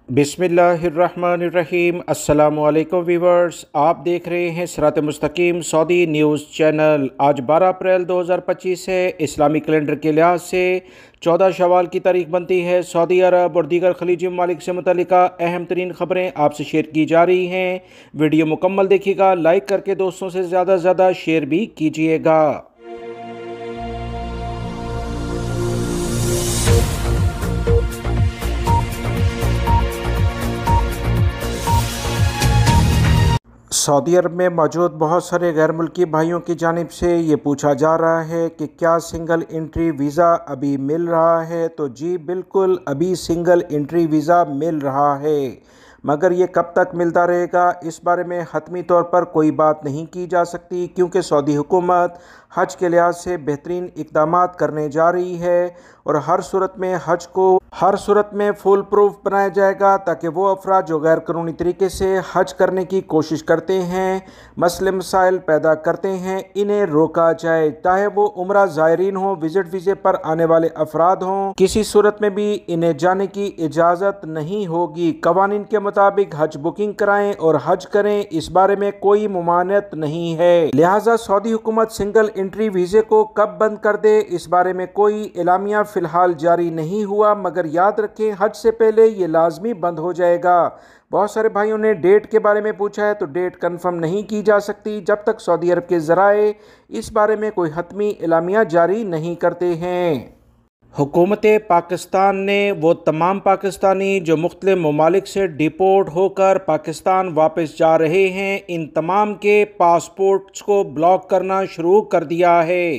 बिस्मिल्लाहिर्रहमानिर्रहीम। अस्सलामुअलैकुम वीवर्स, आप देख रहे हैं सिरात मुस्तकीम सऊदी न्यूज़ चैनल। आज 12 अप्रैल 2025 है। इस्लामी कैलेंडर के लिहाज से 14 शवाल की तारीख बनती है। सऊदी अरब और दीगर खलीजी ममालिक से मुतल्लिका अहम तरीन ख़बरें आपसे शेयर की जा रही हैं। वीडियो मुकम्मल देखिएगा, लाइक करके दोस्तों से ज़्यादा शेयर भी कीजिएगा। सऊदी अरब में मौजूद बहुत सारे गैर मुल्की भाइयों की जानिब से ये पूछा जा रहा है कि क्या सिंगल एंट्री वीज़ा अभी मिल रहा है। तो जी बिल्कुल, अभी सिंगल एंट्री वीज़ा मिल रहा है, मगर ये कब तक मिलता रहेगा इस बारे में हतमी तौर पर कोई बात नहीं की जा सकती, क्योंकि सऊदी हुकूमत हज के लिहाज से बेहतरीन इक़दाम करने जा रही है और हर सूरत में फुल प्रूफ बनाया जाएगा, ताकि वो अफराद जो गैर कानूनी तरीके से हज करने की कोशिश करते हैं, मसले मसाइल पैदा करते हैं, इन्हें रोका जाए। चाहे वो उम्रा ज़ायरीन हो, विजिट वीज़े पर आने वाले अफराद हों, किसी सूरत में भी इन्हें जाने की इजाज़त नहीं होगी। कवानीन के मुताबिक हज बुकिंग कराएं और हज करें, इस बारे में कोई मुमानियत नहीं है। लिहाजा सऊदी हुकूमत सिंगल एंट्री वीज़े को कब बंद कर दे इस बारे में कोई एलामिया फ़िलहाल जारी नहीं हुआ, मगर याद रखें हज से पहले ये लाजमी बंद हो जाएगा। बहुत सारे भाइयों ने डेट के बारे में पूछा है, तो डेट कंफर्म नहीं की जा सकती जब तक सऊदी अरब के ज़राए इस बारे में कोई हतमी एलामिया जारी नहीं करते हैं। हुकूमत पाकिस्तान ने वो तमाम पाकिस्तानी जो मुख्तलिफ ममालिक से डिपोर्ट होकर पाकिस्तान वापस जा रहे हैं, इन तमाम के पासपोर्ट्स को ब्लॉक करना शुरू कर दिया है।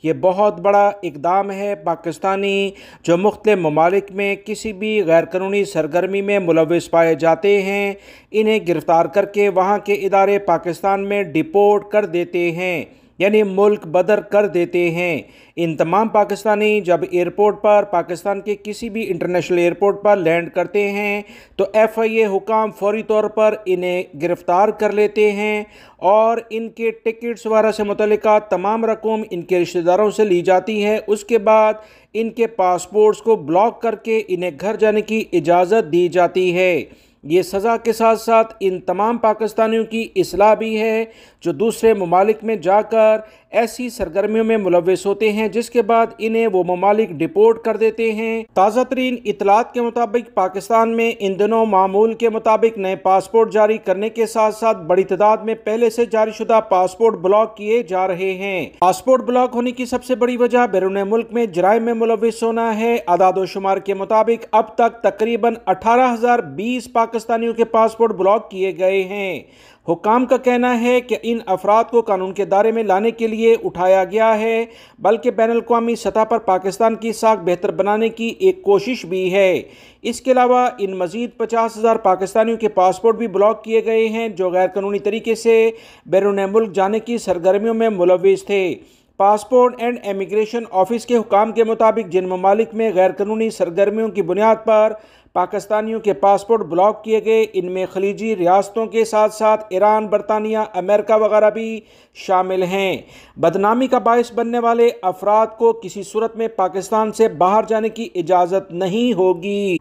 ये बहुत बड़ा इक़दाम है। पाकिस्तानी जो मुख्तलिफ ममालिक में किसी भी गैर कानूनी सरगर्मी में मुलव्वस पाए जाते हैं, इन्हें गिरफ़्तार करके वहाँ के इदारे पाकिस्तान में डिपोर्ट कर देते हैं, यानी मुल्क बदर कर देते हैं। इन तमाम पाकिस्तानी जब एयरपोर्ट पर, पाकिस्तान के किसी भी इंटरनेशनल एयरपोर्ट पर लैंड करते हैं, तो FIA हुकाम फौरी तौर पर इन्हें गिरफ़्तार कर लेते हैं और इनके टिकट्स वगैरह से मुतल्लिका तमाम रकम इनके रिश्तेदारों से ली जाती है। उसके बाद इनके पासपोर्ट्स को ब्लॉक करके इन्हें घर जाने की इजाज़त दी जाती है। ये सज़ा के साथ साथ इन तमाम पाकिस्तानियों की इस्लाह भी है जो दूसरे ममालिक में जाकर ऐसी सरगर्मियों में मुलव्वस होते हैं, जिसके बाद इन्हें वो ममालिक डिपोर्ट कर देते हैं। ताज़ा तरीन इतलात के मुताबिक पाकिस्तान में इन दिनों मामूल के मुताबिक नए पासपोर्ट जारी करने के साथ साथ बड़ी तादाद में पहले से जारी शुदा पासपोर्ट ब्लॉक किए जा रहे हैं। पासपोर्ट ब्लॉक होने की सबसे बड़ी वजह बैरून मुल्क में जराइम में मुलव्वस होना है। आदाद व शुमार के मुताबिक अब तक तकरीबन 18,020 पाकिस्तानियों के पासपोर्ट ब्लॉक किए गए हैं। हुकाम का कहना है कि इन अफराद को कानून के दायरे में लाने के लिए उठाया गया है, बल्कि बैनुल-अक़वामी सतह पर पाकिस्तान की साख बेहतर बनाने की एक कोशिश भी है। इसके अलावा इन मज़ीद 50,000 पाकिस्तानियों के पासपोर्ट भी ब्लॉक किए गए हैं जो गैर कानूनी तरीके से बैरून मुल्क जाने की सरगर्मियों में मुलव्वस थे। पासपोर्ट एंड इमिग्रेशन ऑफिस के हुकाम के मुताबिक जिन ममालिक में गैर कानूनी सरगर्मियों की बुनियाद पर पाकिस्तानियों के पासपोर्ट ब्लॉक किए गए, इनमें खलीजी रियासतों के साथ साथ ईरान, बरतानिया, अमेरिका वगैरह भी शामिल हैं। बदनामी का बायस बनने वाले अफराद को किसी सूरत में पाकिस्तान से बाहर जाने की इजाज़त नहीं होगी।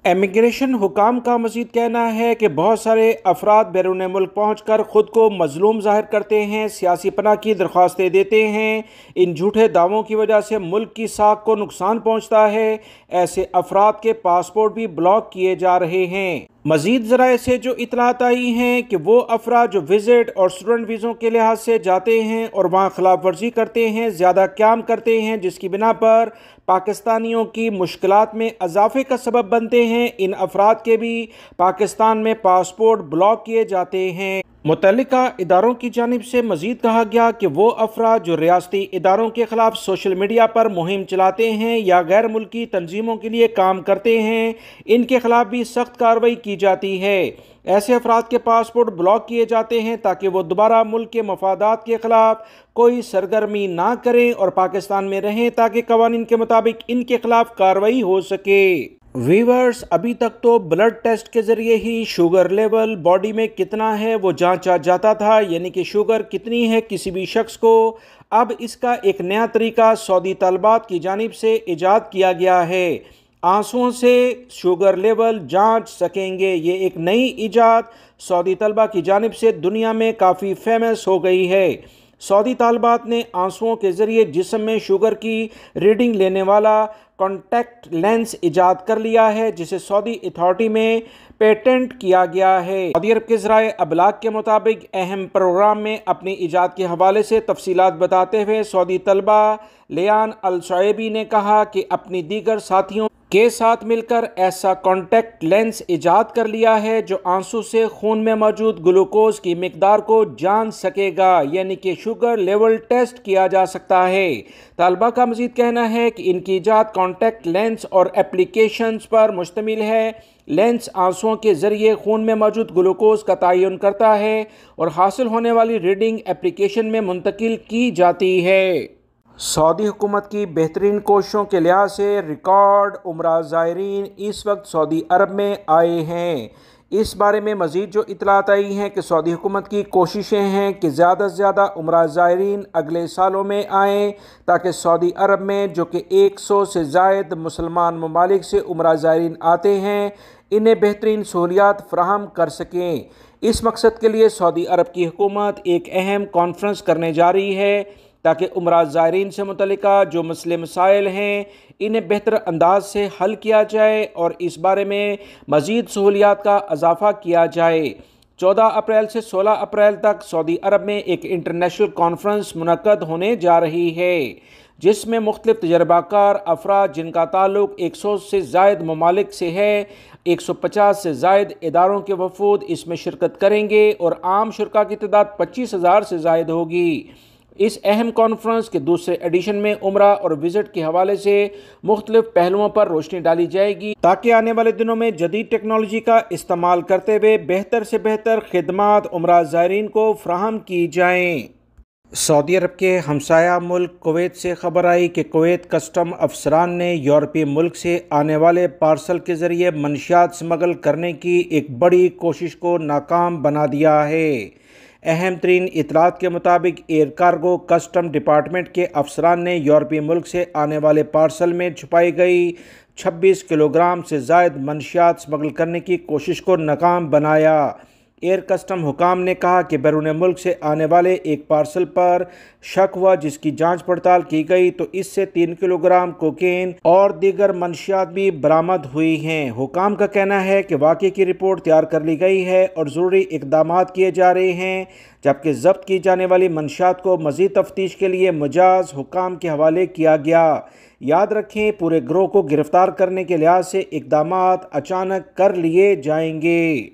इमिग्रेशन हुकाम का मज़ीद कहना है कि बहुत सारे अफराद बैरून मुल्क पहुँच कर ख़ुद को मज़लूम ज़ाहिर करते हैं, सियासी पनाह की दरख्वास्तें देते हैं। इन झूठे दावों की वजह से मुल्क की साख को नुकसान पहुँचता है। ऐसे अफराद के पासपोर्ट भी ब्लॉक किए जा रहे हैं। मज़ीद ज़राए से जो इतलात आई हैं कि वो अफराद जो विज़िट और स्टूडेंट वीज़ों के लिहाज से जाते हैं और वहाँ खिलाफ वर्जी करते हैं, ज़्यादा क़याम करते हैं, जिसकी बिना पर पाकिस्तानियों की मुश्किलात में इजाफ़े का सबब बनते हैं, इन अफराद के भी पाकिस्तान में पासपोर्ट ब्लॉक किए जाते हैं। मुतल्लिका इदारों की जानिब से मज़ीद कहा गया कि वो अफराद जो रियासती इदारों के ख़िलाफ़ सोशल मीडिया पर मुहिम चलाते हैं या गैर मुल्की तंजीमों के लिए काम करते हैं, इनके ख़िलाफ़ भी सख्त कार्रवाई की जाती है। ऐसे अफराद के पासपोर्ट ब्लॉक किए जाते हैं ताकि वो दोबारा मुल्क के मफादात के ख़िलाफ़ कोई सरगर्मी ना करें और पाकिस्तान में रहें, ताकि कवानीन के मुताबिक इनके ख़िलाफ़ कार्रवाई हो सके। वीवर्स, अभी तक तो ब्लड टेस्ट के ज़रिए ही शुगर लेवल बॉडी में कितना है वो जांचा जाता था, यानी कि शुगर कितनी है किसी भी शख्स को। अब इसका एक नया तरीका सऊदी तलबात की जानिब से ईजाद किया गया है। आंसुओं से शुगर लेवल जांच सकेंगे। ये एक नई इजाद सऊदी तलबा की जानिब से दुनिया में काफ़ी फेमस हो गई है। सऊदी तालिबात ने आंसुओं के ज़रिए जिस्म में शुगर की रीडिंग लेने वाला कॉन्टैक्ट लेंस इजाद कर लिया है, जिसे सऊदी अथॉरिटी में पेटेंट किया गया है। सऊदी अरब के ज़राए अबलाग के मुताबिक अहम प्रोग्राम में अपनी इजाद के हवाले से तफसीलात बताते हुए सऊदी तलबा लियान अल शुएबी ने कहा कि अपनी दीगर साथियों के साथ मिलकर ऐसा कॉन्टैक्ट लेंस इजाद कर लिया है जो आंसू से खून में मौजूद ग्लूकोज की मिकदार को जान सकेगा, यानी कि शुगर लेवल टेस्ट किया जा सकता है। तालिबा का मजीद कहना है कि इनकी इजाद कॉन्टैक्ट लेंस और एप्लीकेशंस पर मुश्तमिल है। लेंस आंसुओं के जरिए खून में मौजूद ग्लूकोज का तयन करता है और हासिल होने वाली रीडिंग एप्लीकेशन में मुंतकिल की जाती है। सऊदी हुकूमत की बेहतरीन कोशिशों के लिहाज से रिकॉर्ड उम्रा ज़ायरीन इस वक्त सऊदी अरब में आए हैं। इस बारे में मज़ीद जो इतलात आई हैं कि सऊदी हुकूमत की कोशिशें हैं कि ज़्यादा से ज़्यादा उम्रा ज़ायरीन अगले सालों में आएँ, ताकि सऊदी अरब में जो कि 100 से ज़ायद मुसलमान ममालिक से उम्रा ज़ायरीन आते हैं, इन्हें बेहतरीन सहूलियात फ़राहम कर सकें। इस मकसद के लिए सऊदी अरब की हुकूमत एक अहम कॉन्फ्रेंस करने जा रही है, ताकि उम्रा ज़ायरीन से मुतल्लिका जो मसले मसाइल हैं इन्हें बेहतर अंदाज से हल किया जाए और इस बारे में मज़ीद सहूलियात का इजाफ़ा किया जाए। 14 अप्रैल से 16 अप्रैल तक सऊदी अरब में एक इंटरनेशनल कॉन्फ्रेंस मुनक़्क़द होने जा रही है, जिसमें मुख्तलिफ तजर्बाकार अफराद जिनका ताल्लुक 100 से ज़ायद ममालिक से है, 150 से ज़ायद इदारों के वफूद इसमें शिरकत करेंगे और आम शुरा की तादाद 25,000 से ज़ायद होगी। इस अहम कॉन्फ्रेंस के दूसरे एडिशन में उम्रा और विज़िट के हवाले से मुख्तलिफ पहलुओं पर रोशनी डाली जाएगी, ताकि आने वाले दिनों में जदीद टेक्नोलॉजी का इस्तेमाल करते हुए बेहतर से बेहतर खिदमात उम्रा ज़ायरीन को फ्राहम की जाएँ। सऊदी अरब के हमसाया मुल्क कुवैत से खबर आई कि कुवैत कस्टम अफसरान ने यूरोपीय मुल्क से आने वाले पार्सल के ज़रिए मनशियात स्मगल करने की एक बड़ी कोशिश को नाकाम बना दिया है। अहम तरीन इतलात के मुताबिक एयर कार्गो कस्टम डिपार्टमेंट के अफसरान ने यूरोपीय मुल्क से आने वाले पार्सल में छुपाई गई 26 किलोग्राम से ज़ायद मनशियात स्मगल करने की कोशिश को नाकाम बनाया। एयर कस्टम हुकाम ने कहा कि बैरून मुल्क से आने वाले एक पार्सल पर शक हुआ, जिसकी जांच पड़ताल की गई तो इससे 3 किलोग्राम कोकेन और दीगर मनशियात भी बरामद हुई हैं। हुकाम का कहना है कि वाक़े की रिपोर्ट तैयार कर ली गई है और ज़रूरी इक़दामात किए जा रहे हैं, जबकि ज़ब्त की जाने वाली मनशियात को मज़ीद तफ्तीश के लिए मुजाज हुकाम के हवाले किया गया। याद रखें, पूरे गिरोह को गिरफ्तार करने के लिहाज से इक़दामात अचानक कर लिए जाएंगे।